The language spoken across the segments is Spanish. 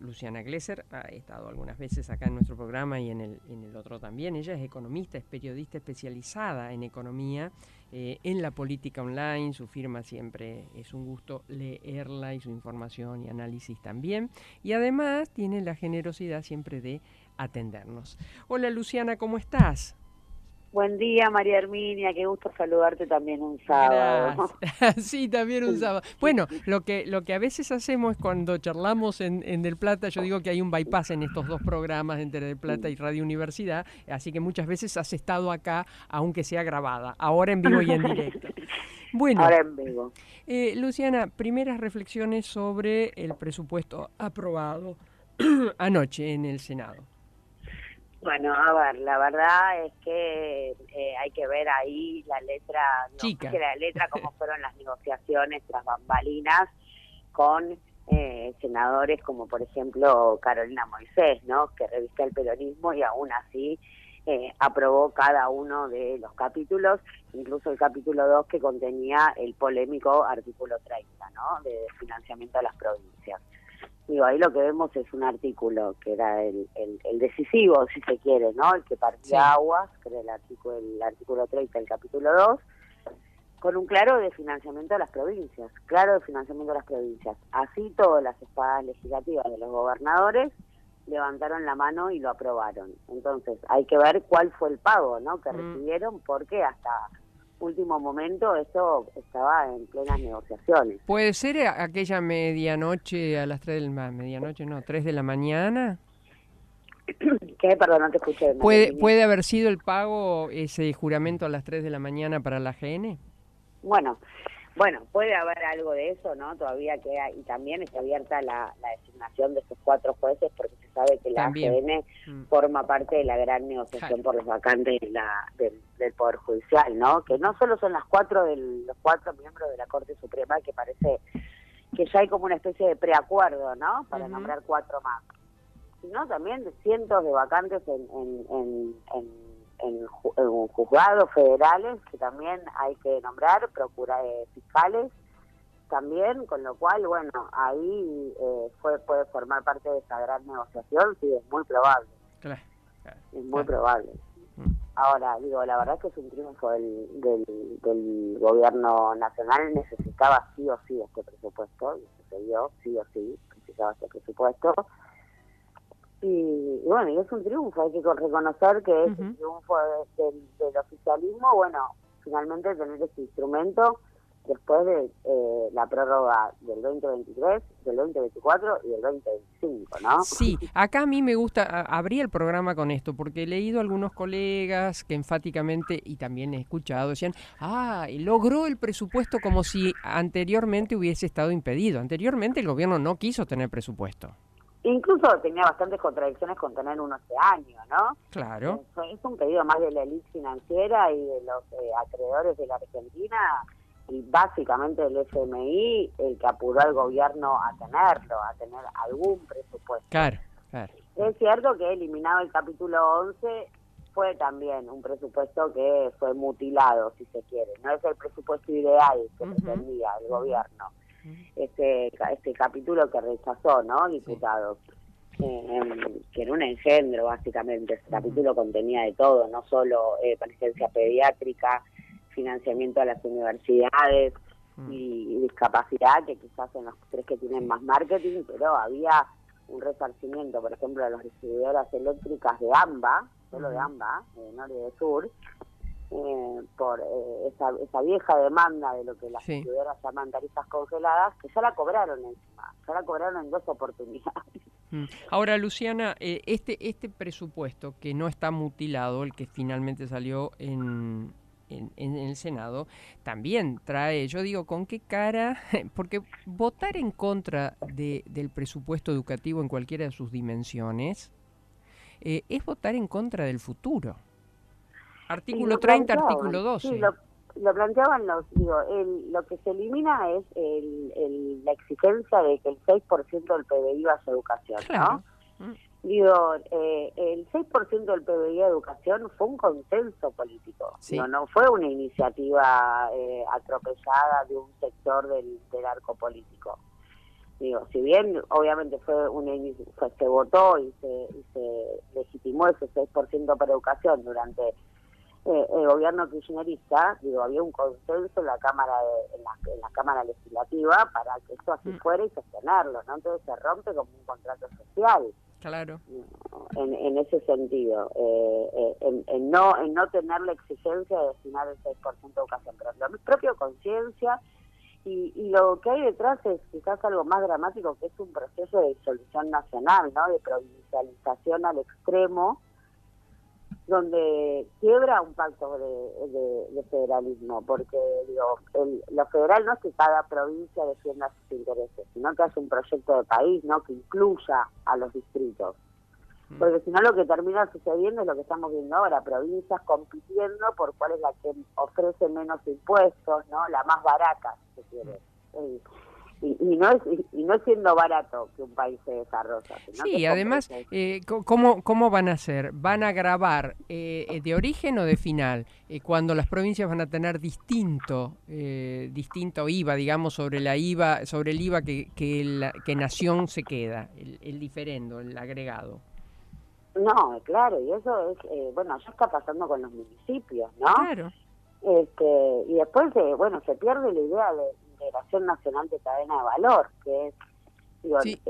Luciana Glesser, ha estado algunas veces acá en nuestro programa y en el otro también. Ella es economista, es periodista especializada en economía, en la política online. Su firma siempre es un gusto leerla, y su información y análisis también. Y además tiene la generosidad siempre de atendernos. Hola Luciana, ¿cómo estás? Buen día, María Herminia, qué gusto saludarte también un sábado. Gracias. Sí, también un sábado. Bueno, lo que a veces hacemos cuando charlamos en Del Plata, yo digo que hay un bypass en estos dos programas entre Del Plata y Radio Universidad, así que muchas veces has estado acá, aunque sea grabada, ahora en vivo y en directo. Bueno, Ahora en vivo. Luciana, primeras reflexiones sobre el presupuesto aprobado anoche en el Senado. Bueno, a ver, la verdad es que hay que ver ahí la letra, no más Chica. que la letra, cómo fueron las negociaciones tras bambalinas con senadores como por ejemplo Carolina Moisés, ¿no? Que reviste el peronismo y aún así aprobó cada uno de los capítulos, incluso el capítulo 2 que contenía el polémico artículo 30, ¿no? De financiamiento a las provincias. Digo, ahí lo que vemos es un artículo que era el decisivo, si se quiere, ¿no? El que partía aguas, que era el artículo 30 del capítulo 2, con un claro de financiamiento de las provincias, Así todas las espadas legislativas de los gobernadores levantaron la mano y lo aprobaron. Entonces, hay que ver cuál fue el pago, ¿no? Que recibieron, porque hasta último momento eso estaba en plenas negociaciones. ¿Puede ser aquella medianoche a las 3 de la medianoche, no, 3 de la mañana? ¿Qué? Perdón, no te escuché. ¿Puede haber sido el pago, ese juramento a las 3 de la mañana para la GN? Bueno, puede haber algo de eso, ¿no? Todavía queda, y también está abierta la designación de estos 4 jueces, porque se sabe que la AGN forma parte de la gran negociación por los vacantes del Poder Judicial, ¿no? Que no solo son los 4 miembros de la Corte Suprema, que parece que ya hay como una especie de preacuerdo, ¿no? Para nombrar 4 más, sino también de cientos de vacantes en juzgados federales que también hay que nombrar, fiscales también, con lo cual, bueno, ahí puede formar parte de esa gran negociación, sí, es muy probable. Claro. Es muy probable. Ahora, digo, la verdad es que es un triunfo del gobierno nacional, necesitaba sí o sí este presupuesto, y sucedió, sí o sí, necesitaba este presupuesto. Y bueno, y es un triunfo, hay que reconocer que es un triunfo del oficialismo, bueno, finalmente tener este instrumento después de la prórroga del 2023, del 2024 y del 2025, ¿no? Sí, acá a mí me gusta, abrí el programa con esto, porque he leído a algunos colegas que enfáticamente, y también he escuchado, decían, logró el presupuesto como si anteriormente hubiese estado impedido. Anteriormente el gobierno no quiso tener presupuesto. Incluso tenía bastantes contradicciones con tener uno este año, ¿no? Claro. Es un pedido más de la élite financiera y de los acreedores de la Argentina, y básicamente el FMI, el que apuró al gobierno a tener algún presupuesto. Claro. Es cierto que eliminado el capítulo 11 fue también un presupuesto que fue mutilado, si se quiere. No es el presupuesto ideal que pretendía el gobierno. Este capítulo que rechazó, ¿no? Diputados, que era un engendro básicamente. Este capítulo contenía de todo, no solo presencia pediátrica, financiamiento a las universidades y discapacidad, que quizás son los 3 que tienen más marketing, pero había un resarcimiento, por ejemplo, de las distribuidoras eléctricas de AMBA, solo de AMBA, de Norte y de Sur, por esa vieja demanda de lo que las distribuidoras llaman tarifas congeladas, que ya la cobraron encima, ya la cobraron en 2 oportunidades. Ahora, Luciana, este presupuesto que no está mutilado, el que finalmente salió en el Senado, también trae, yo digo, ¿con qué cara? Porque votar en contra del presupuesto educativo en cualquiera de sus dimensiones es votar en contra del futuro. Artículo 30, artículo 12. Sí, lo planteaban lo que se elimina es la exigencia de que el 6% del PBI vaya a educación, claro. ¿no? Digo, el 6% del PBI de educación fue un consenso político, sí. No fue una iniciativa atropellada de un sector del arco político. Digo, si bien obviamente se votó y se legitimó ese 6% para educación durante el gobierno kirchnerista, digo, había un consenso en la Cámara en la Cámara Legislativa para que esto así fuera y sostenerlo, ¿no? Entonces se rompe como un contrato social. Claro. En ese sentido, en no tener la exigencia de destinar el 6% de educación, pero la propia conciencia y lo que hay detrás es quizás algo más dramático, que es un proceso de disolución nacional, ¿no? De provincialización al extremo, donde quiebra un pacto de federalismo, porque digo, lo federal no es que cada provincia defienda sus intereses, sino que hace un proyecto de país, ¿no? Que incluya a los distritos. Porque si no, lo que termina sucediendo es lo que estamos viendo ahora, provincias compitiendo por cuál es la que ofrece menos impuestos, ¿no? La más barata, si se quiere. Y no es siendo barato que un país se desarrolla. Sino Sí, que además, ¿cómo van a hacer? ¿Van a grabar de origen o de final? Cuando las provincias van a tener distinto IVA, digamos, sobre el IVA que nación se queda, el diferendo, el agregado. No, claro, y eso es, bueno, ya está pasando con los municipios, ¿no? Claro. Y después, se pierde la idea de integración nacional de cadena de valor, que es,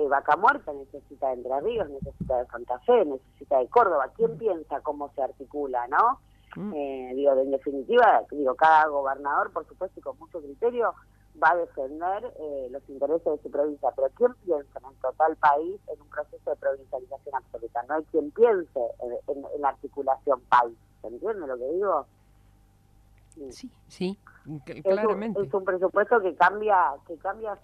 Vaca Muerta necesita de Entre Ríos, necesita de Santa Fe, necesita de Córdoba. ¿Quién piensa cómo se articula, no? En definitiva, cada gobernador, por supuesto, y con mucho criterio, va a defender los intereses de su provincia, pero ¿quién piensa en el total país en un proceso de provincialización absoluta? No hay quien piense en la articulación país, ¿se entiende lo que digo? Sí, claramente. Es un presupuesto que cambia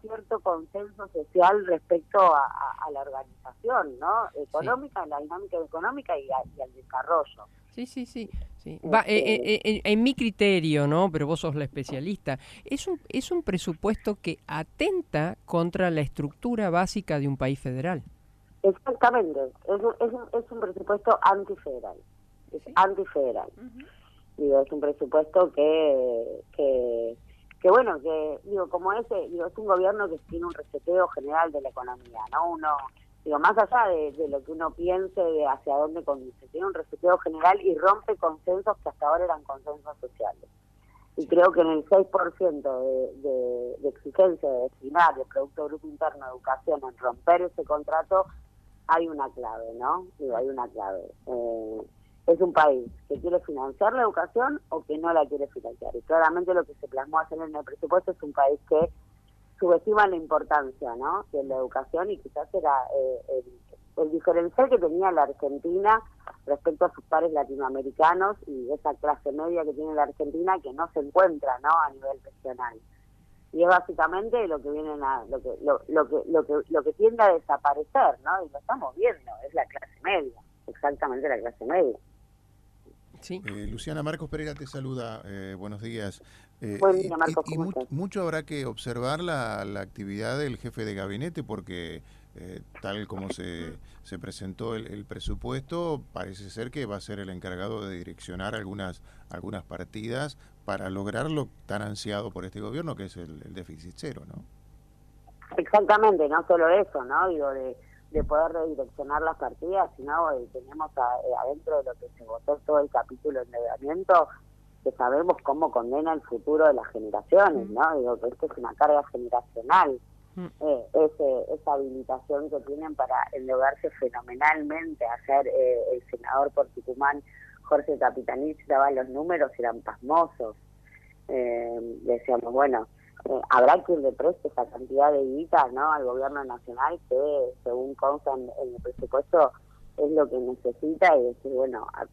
cierto consenso social respecto a la organización, ¿no? Económica, la dinámica económica y al desarrollo. Sí. En mi criterio, ¿no? Pero vos sos la especialista. Es un presupuesto que atenta contra la estructura básica de un país federal. Exactamente. Es un presupuesto antifederal. Es antifederal. Es un presupuesto como es un gobierno que tiene un reseteo general de la economía, ¿no? Más allá de lo que uno piense de hacia dónde conduce, tiene un reseteo general y rompe consensos que hasta ahora eran consensos sociales. Y creo que en el 6% de exigencia de destinar el Producto Bruto Interno de Educación, en romper ese contrato, hay una clave, ¿no? Hay una clave. Es un país que quiere financiar la educación o que no la quiere financiar. Y claramente lo que se plasmó ayer en el presupuesto es un país que subestima la importancia, ¿no?, de la educación, y quizás era el diferencial que tenía la Argentina respecto a sus pares latinoamericanos y esa clase media que tiene la Argentina que no se encuentra, ¿no?, a nivel regional. Y es básicamente lo que lo que tiende a desaparecer, ¿no? Y lo estamos viendo, es la clase media, exactamente la clase media. Sí. Luciana, Marcos Pereira te saluda, buenos días. Buen día, Marcos, mucho habrá que observar la actividad del jefe de gabinete, porque tal como se presentó el presupuesto, parece ser que va a ser el encargado de direccionar algunas partidas para lograr lo tan ansiado por este gobierno, que es el déficit cero, ¿no? Exactamente, no solo eso, ¿no? De poder redireccionar las partidas, sino tenemos adentro de lo que se votó todo el capítulo de endeudamiento, que sabemos cómo condena el futuro de las generaciones, ¿no? Que esto es una carga generacional, esa habilitación que tienen para endeudarse fenomenalmente. Ayer el senador por Tucumán, Jorge Capitanich, daba los números y eran pasmosos. Decíamos, habrá quien le preste esa cantidad de guita, ¿no?, al gobierno nacional, que según consta en el presupuesto es lo que necesita, y decir, ¿a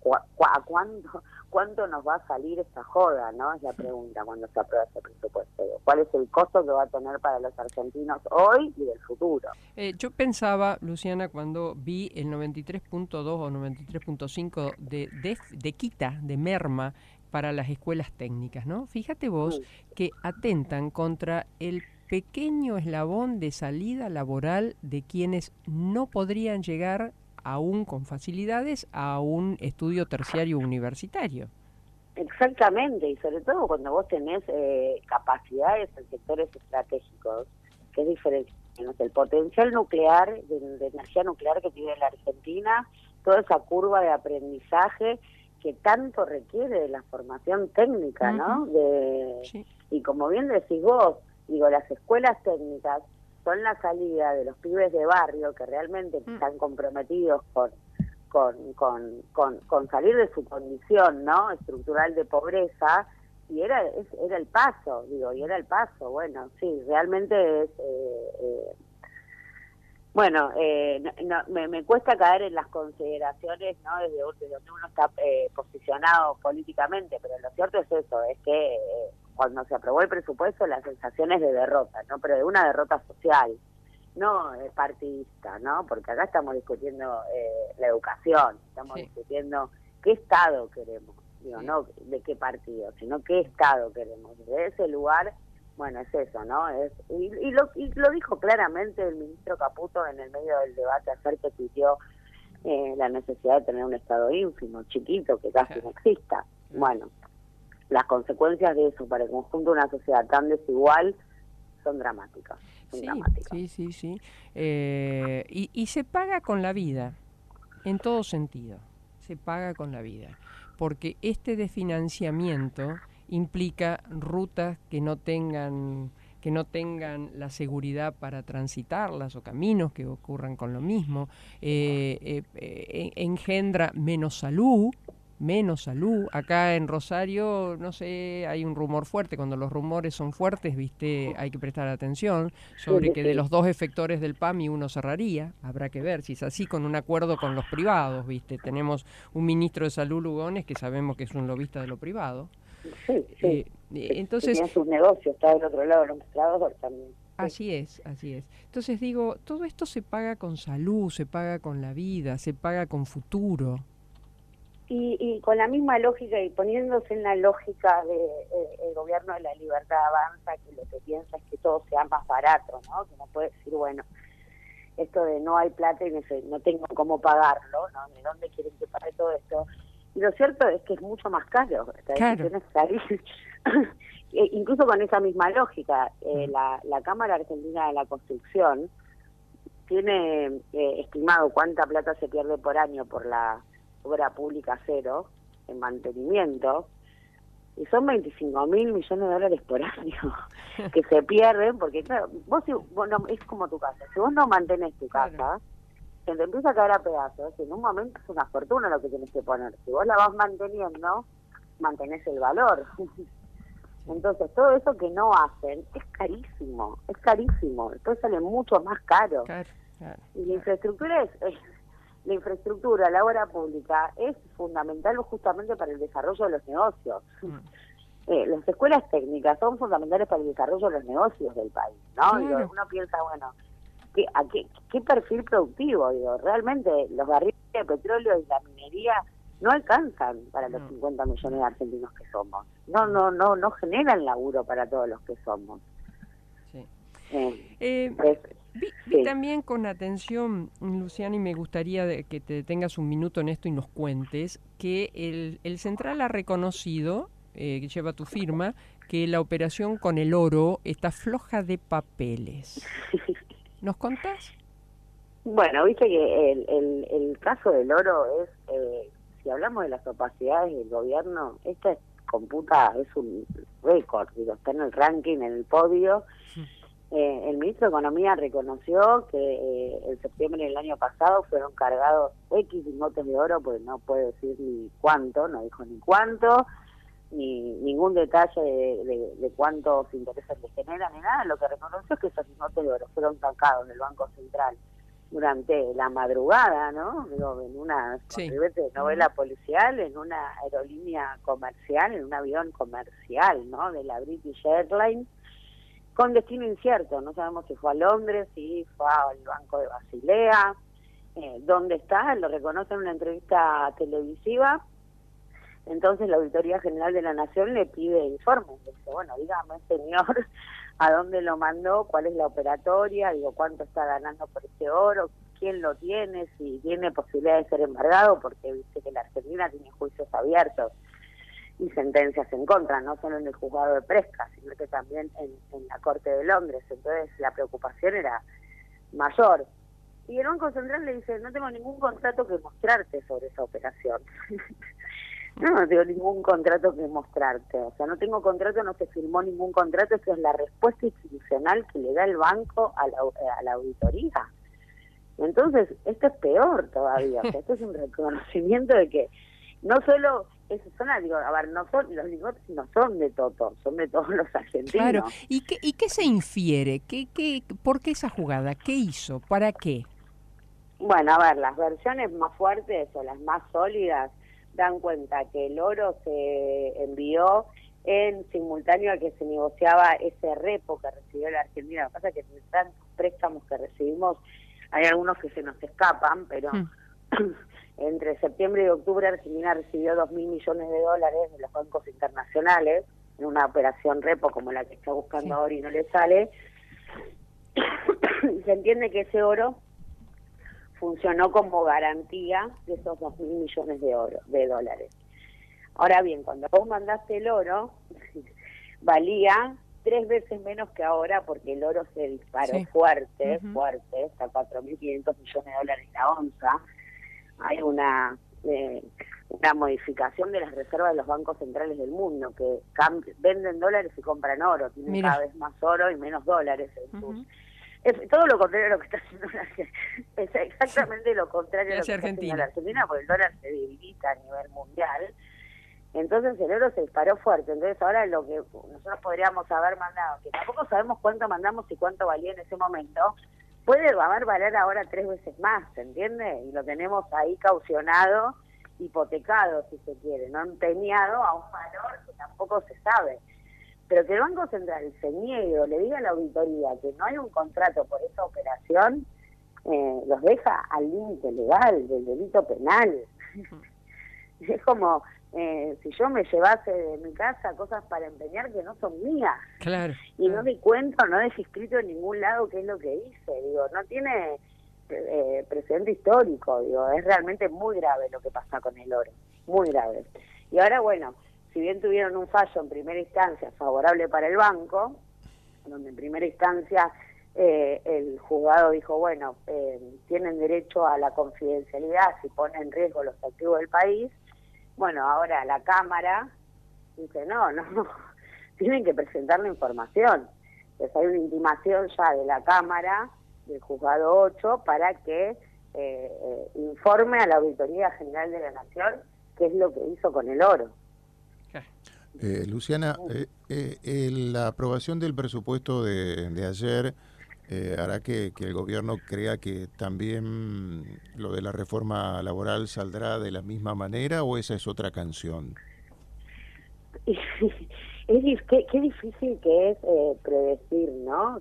cuánto nos va a salir esta joda, ¿no? Es la pregunta cuando se aprueba ese presupuesto. ¿Cuál es el costo que va a tener para los argentinos hoy y del futuro? Yo pensaba, Luciana, cuando vi el 93.2 o 93.5 de quita, de merma, para las escuelas técnicas, ¿no? Fíjate vos que atentan contra el pequeño eslabón de salida laboral de quienes no podrían llegar aún con facilidades a un estudio terciario universitario. Exactamente, y sobre todo cuando vos tenés capacidades en sectores estratégicos, que es menos el potencial nuclear, de energía nuclear que tiene la Argentina, toda esa curva de aprendizaje que tanto requiere de la formación técnica, ¿no? Sí. Y como bien decís vos, digo, las escuelas técnicas son la salida de los pibes de barrio que realmente están comprometidos con salir de su condición, ¿no? Estructural de pobreza, y era el paso, bueno, sí, realmente es... Bueno, me cuesta caer en las consideraciones, ¿no? Desde donde uno está posicionado políticamente, pero lo cierto es eso, es que cuando se aprobó el presupuesto la sensación es de derrota, ¿no? Pero de una derrota social, no partidista, ¿no? Porque acá estamos discutiendo la educación, estamos discutiendo qué Estado queremos, digo, no de qué partido, sino qué Estado queremos. Desde ese lugar... Bueno, es eso, ¿no? Y lo dijo claramente el ministro Caputo en el medio del debate ayer que tuiteó la necesidad de tener un Estado ínfimo, chiquito, que casi no exista. Bueno, las consecuencias de eso para el conjunto de una sociedad tan desigual son dramáticas. Sí. Y se paga con la vida, en todo sentido. Se paga con la vida. Porque este desfinanciamiento implica rutas que no tengan la seguridad para transitarlas o caminos que ocurran con lo mismo, engendra menos salud. Acá en Rosario, no sé, hay un rumor fuerte, cuando los rumores son fuertes, viste, hay que prestar atención, sobre que de los 2 efectores del PAMI uno cerraría, habrá que ver si es así, con un acuerdo con los privados, viste, tenemos un ministro de Salud, Lugones, que sabemos que es un lobista de lo privado. Entonces, tiene sus negocios, está del otro lado del mostrador también. Así es. Entonces digo, todo esto se paga con salud, se paga con la vida, se paga con futuro. Y con la misma lógica y poniéndose en la lógica de el gobierno de la libertad avanza, que lo que piensa es que todo sea más barato, ¿no? Que no puede decir, bueno, esto de no hay plata y no tengo cómo pagarlo, ¿no? ¿De dónde quieren que pague todo esto? Y lo cierto es que es mucho más caro. Esta decisión es carísima. Incluso con esa misma lógica, la Cámara Argentina de la Construcción tiene estimado cuánta plata se pierde por año por la obra pública cero en mantenimiento, y son 25.000 millones de dólares por año que se pierden, porque claro, vos no, es como tu casa, si vos no mantenés tu casa, se te empieza a caer a pedazos, y en un momento es una fortuna lo que tenés que poner. Si vos la vas manteniendo, mantenés el valor. Entonces todo eso que no hacen es carísimo, después sale mucho más caro. Y la infraestructura la obra pública es fundamental justamente para el desarrollo de los negocios. Las escuelas técnicas son fundamentales para el desarrollo de los negocios del país, ¿no? Digo, uno piensa, bueno, ¿qué perfil productivo? Digo, realmente los barriles de petróleo y la minería no alcanzan para los 50 millones de argentinos que somos. No generan laburo para todos los que somos. Vi también con atención, Luciana, y me gustaría que te detengas un minuto en esto y nos cuentes, que el Central ha reconocido, que lleva tu firma, que la operación con el oro está floja de papeles. ¿Nos contás? Bueno, viste que el caso del oro es, si hablamos de las opacidades del gobierno, esta computa es un récord, digo, está en el ranking, en el podio. El ministro de Economía reconoció que en septiembre del año pasado fueron cargados X lingotes de oro, porque no puede decir ni cuánto, no dijo ni cuánto, ni ningún detalle de cuántos intereses le generan, ni nada. Lo que reconoció es que esos lingotes de oro fueron sacados del Banco Central durante la madrugada, ¿no? Digo, en una novela policial, en una aerolínea comercial, en un avión comercial, ¿no? De la British Airlines, con destino incierto. No sabemos si fue a Londres, si fue al Banco de Basilea, dónde está, lo reconoce en una entrevista televisiva. Entonces la Auditoría General de la Nación le pide informes, le dice, bueno, dígame, señor, a dónde lo mandó, cuál es la operatoria, digo, cuánto está ganando por ese oro, quién lo tiene, si tiene posibilidad de ser embargado, porque viste que la Argentina tiene juicios abiertos y sentencias en contra, no solo en el juzgado de Presca, sino que también en la Corte de Londres. Entonces la preocupación era mayor. Y el Banco Central le dice, no tengo ningún contrato que mostrarte sobre esa operación. No tengo ningún contrato que mostrarte. O sea, no tengo contrato, no se firmó ningún contrato. Esa es la respuesta institucional que le da el banco a la auditoría. Entonces, esto es peor todavía. O sea, esto es un reconocimiento de que no solo esos son, digo, a ver, no son, los lingotes no son de Toto, son de todos los argentinos. Claro. ¿Y qué se infiere? ¿Por qué esa jugada? ¿Qué hizo? ¿Para qué? Bueno, a ver, las versiones más fuertes o las más sólidas dan cuenta que el oro se envió en simultáneo a que se negociaba ese repo que recibió la Argentina. Lo que pasa es que de tantos préstamos que recibimos, hay algunos que se nos escapan, pero entre septiembre y octubre Argentina recibió $2.000 millones de los bancos internacionales en una operación repo como la que está buscando ahora y no le sale. Se entiende que ese oro funcionó como garantía de esos $2.000 millones de dólares. Ahora bien, cuando vos mandaste el oro, valía 3 veces menos que ahora porque el oro se disparó fuerte, hasta $4.500 millones de dólares la onza. Hay una modificación de las reservas de los bancos centrales del mundo, que venden dólares y compran oro, tienen cada vez más oro y menos dólares en sus... Es todo lo contrario a lo que está haciendo la Argentina. Es exactamente lo contrario a lo que está haciendo la Argentina, porque el dólar se debilita a nivel mundial. Entonces el oro se disparó fuerte. Entonces ahora lo que nosotros podríamos haber mandado, que tampoco sabemos cuánto mandamos y cuánto valía en ese momento, puede haber valer ahora 3 veces más, ¿se entiende? Y lo tenemos ahí caucionado, hipotecado, si se quiere, no empeñado a un valor que tampoco se sabe. Pero que el Banco Central se niegue o le diga a la auditoría que no hay un contrato por esa operación, los deja al límite legal del delito penal. Es como si yo me llevase de mi casa cosas para empeñar que no son mías. Claro. Y no di cuenta, no dejé escrito en ningún lado qué es lo que hice. Digo, no tiene precedente histórico. Digo, es realmente muy grave lo que pasa con el oro. Muy grave. Y ahora, bueno, si bien tuvieron un fallo en primera instancia favorable para el banco, donde en primera instancia el juzgado dijo, bueno, tienen derecho a la confidencialidad si pone en riesgo los activos del país, bueno, ahora la Cámara dice, no, tienen que presentar la información. Entonces hay una intimación ya de la Cámara, del juzgado 8, para que informe a la Auditoría General de la Nación qué es lo que hizo con el oro. Luciana, la aprobación del presupuesto de ayer hará que el gobierno crea que también lo de la reforma laboral saldrá de la misma manera, ¿o esa es otra canción? Qué difícil que es predecir, ¿no?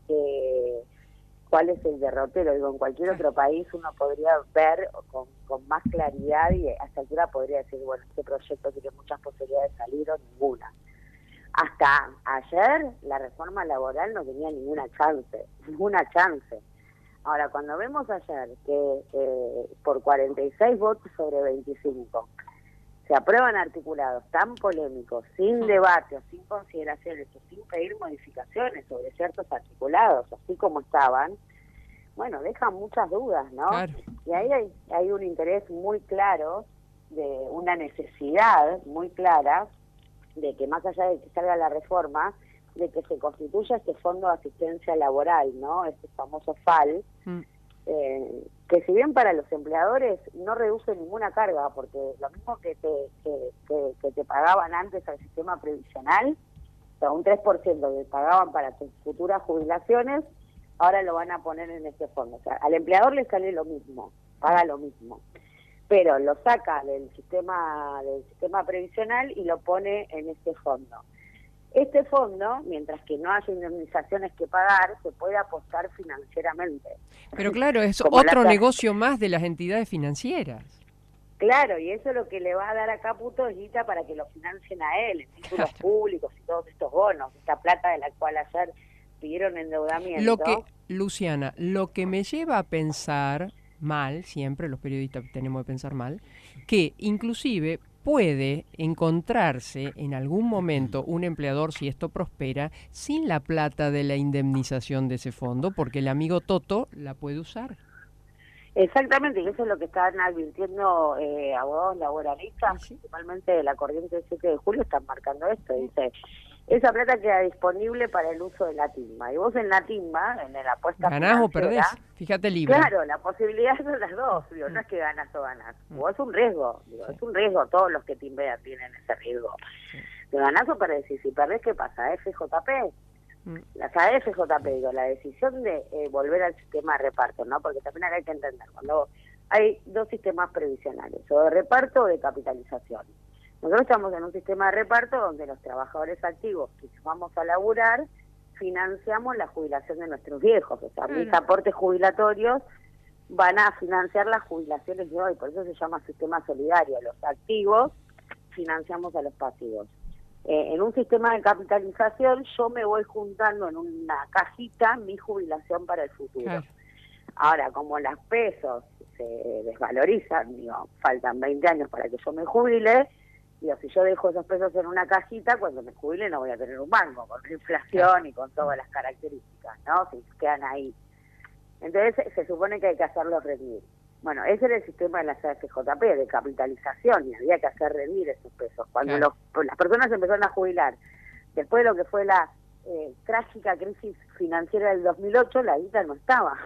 Cuál es el derrotero. Digo, en cualquier otro país uno podría ver con más claridad y a esta altura podría decir, bueno, este proyecto tiene muchas posibilidades de salir o ninguna. Hasta ayer la reforma laboral no tenía ninguna chance. Ahora, cuando vemos ayer que por 46 votos sobre 25 se aprueban articulados tan polémicos, sin debate o sin consideraciones o sin pedir modificaciones sobre ciertos articulados, así como estaban, bueno, dejan muchas dudas, ¿no? Claro. Y ahí hay un interés muy claro, de una necesidad muy clara, de que más allá de que salga la reforma, de que se constituya este Fondo de Asistencia Laboral, ¿no? Este famoso FAL, que si bien para los empleadores no reduce ninguna carga, porque lo mismo que te pagaban antes al sistema previsional, o sea, un 3% que pagaban para tus futuras jubilaciones, ahora lo van a poner en este fondo. O sea, al empleador le sale lo mismo, paga lo mismo, pero lo saca del sistema previsional y lo pone en este fondo. Este fondo, mientras que no haya indemnizaciones que pagar, se puede apostar financieramente. Pero claro, es Como otro negocio más de las entidades financieras. Claro, y eso es lo que le va a dar a Caputo guita para que lo financien a él, en títulos públicos y todos estos bonos, esta plata de la cual ayer pidieron endeudamiento. Luciana, lo que me lleva a pensar mal, siempre los periodistas tenemos que pensar mal, que inclusive puede encontrarse en algún momento un empleador, si esto prospera, sin la plata de la indemnización de ese fondo, porque el amigo Toto la puede usar. Exactamente, y eso es lo que están advirtiendo abogados laboralistas, Sí. principalmente de la corriente del 7 de julio, están marcando esto. Dice, esa plata queda disponible para el uso de la timba. Y vos en la timba, en la apuesta ¿Ganás o financiera, perdés? Fíjate libre. claro, la posibilidad son las dos, digo, no es que ganas o ganas. O es un riesgo, digo, es un riesgo, todos los que timbean tienen ese riesgo. De ganás o perdés, y si perdés, ¿qué pasa? FJP. Las AFJP, digo, la decisión de volver al sistema de reparto, ¿no? Porque también acá hay que entender, cuando hay dos sistemas previsionales, o de reparto o de capitalización. Nosotros estamos en un sistema de reparto donde los trabajadores activos que vamos a laburar financiamos la jubilación de nuestros viejos, o sea, mis aportes jubilatorios van a financiar las jubilaciones de hoy, por eso se llama sistema solidario. Los activos financiamos a los pasivos. En un sistema de capitalización yo me voy juntando en una cajita mi jubilación para el futuro. Claro. Ahora, como los pesos se desvalorizan, digo, faltan 20 años para que yo me jubile, digo, si yo dejo esos pesos en una cajita, cuando me jubile no voy a tener un banco, con la inflación y con todas las características, ¿no? Si quedan ahí. Entonces se supone que hay que hacerlos rendir. Bueno, ese era el sistema de las AFJP, de capitalización, y había que hacer rendir esos pesos. Cuando las personas empezaron a jubilar, después de lo que fue la trágica crisis financiera del 2008, la guita no estaba.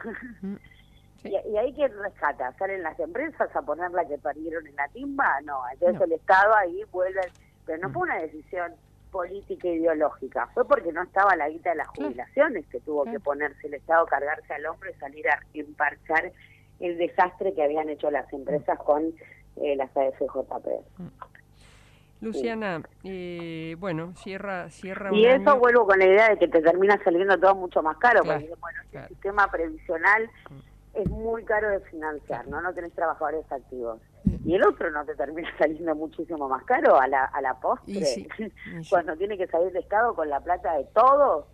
Sí. Y ahí ¿quién rescata? ¿Salen las empresas a poner la que perdieron en la timba? No, entonces el Estado ahí vuelve, pero no fue una decisión política e ideológica, fue porque no estaba la guita de las jubilaciones que tuvo que ponerse el Estado, cargarse al hombro y salir a emparchar el desastre que habían hecho las empresas con las AFJP. Luciana, bueno, cierra y eso año. Vuelvo con la idea de que te termina saliendo todo mucho más caro, porque bueno, el sistema previsional es muy caro de financiar, ¿no? No tenés trabajadores activos. Y el otro no te termina saliendo muchísimo más caro a la postre, cuando tiene que salir de Estado con la plata de todos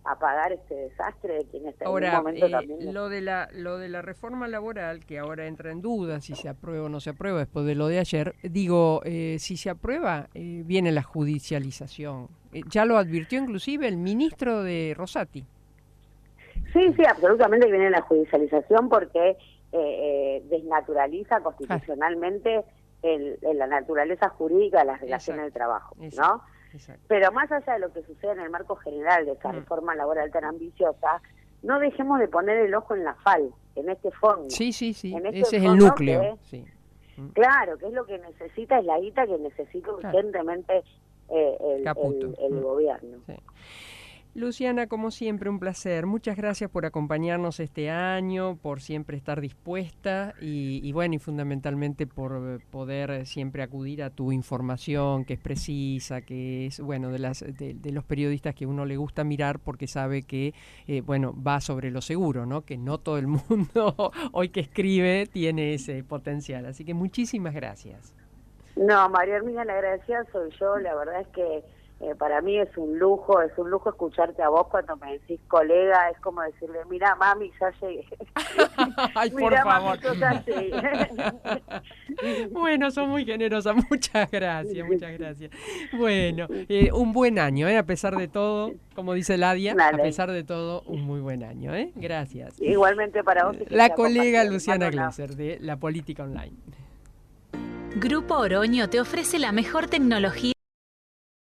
a pagar este desastre de quien está ahora, en un momento también. Lo de la reforma laboral, que ahora entra en duda si se aprueba o no se aprueba después de lo de ayer, digo, si se aprueba, viene la judicialización. Ya lo advirtió inclusive el ministro de Rosati. Sí, absolutamente que viene la judicialización porque desnaturaliza constitucionalmente la naturaleza jurídica de las relaciones de trabajo, ¿no? Exacto. Pero más allá de lo que sucede en el marco general de esta reforma laboral tan ambiciosa, no dejemos de poner el ojo en la FAL, en este fondo. Sí, en este ese es el núcleo. Claro, que es lo que necesita, es la guita que necesita urgentemente el gobierno. Sí. Luciana, como siempre, un placer. Muchas gracias por acompañarnos este año, por siempre estar dispuesta y bueno, y fundamentalmente por poder siempre acudir a tu información, que es precisa, que es, bueno, de los periodistas que uno le gusta mirar porque sabe que, bueno, va sobre lo seguro, ¿no? Que no todo el mundo hoy que escribe tiene ese potencial. Así que muchísimas gracias. No, María Hermina, la agradecida soy yo. La verdad es que para mí es un lujo escucharte a vos cuando me decís colega, es como decirle, mira mami, ya llegué. Ay, por favor. Mami, ya llegué. Bueno, son muy generosas, muchas gracias. Bueno, un buen año, a pesar de todo, como dice Ladia, a pesar de todo, un muy buen año, gracias. Igualmente para vos. La colega Luciana Gleiser, de La Política Online. Grupo Oroño te ofrece la mejor tecnología